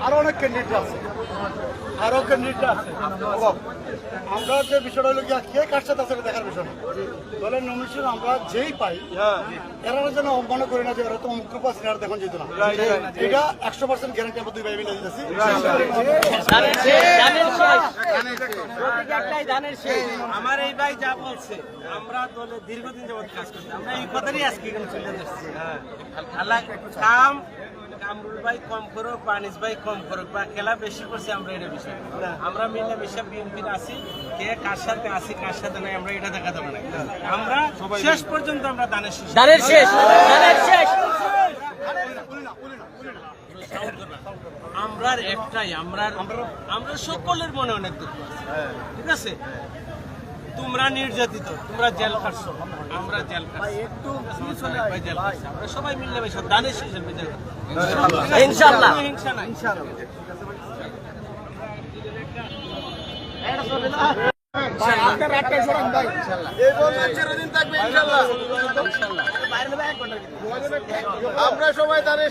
আরো অনেক ক্যান্ডিডেট আছে, আরো ক্যান্ডিডেট আছে। আমরা যে বিষয়টা হলো গিয়া কে কার সাথে আছে দেখার বিষয় না। দলের নমিনেশন আমরা যেই পাই এরা যেন মনে করি না যে ওরা তো মুখ্য পাচ্ছি না, দেখুন যেত না। এটা 100% গ্যারান্টি আমরা দুই ভাই মিলে দিতেছি। আমার এই ভাই যা বলছে, আমরা দলে দীর্ঘদিন যাবত কাজ করছি, আমরা এই কথারই আজকে এখানে চলে যাচ্ছি। আল্লাহ কামরুল ভাই কম করুক, পানিস ভাই কম করুক, বা খেলা বেশি করছে, আমরা এটা বিষয় আমরা মিলে মিশে বিএনপির আছি, কে কার সাথে আছি কার সাথে নাই আমরা এটা দেখা দেবো না। আমরা শেষ পর্যন্ত আমরা দানের শেষ আমরা একটাই, আমরা সকলের মনে অনেক দুঃখ আছে, ঠিক আছে? তোমরা নির্যাতিত, তোমরা জেল খাটছো, আমরা জেল খাটছি, আমরা সবাই মিলে বেশ দানের শেষের বিচার ইনশাআল্লাহ। আমরা সবাই দানের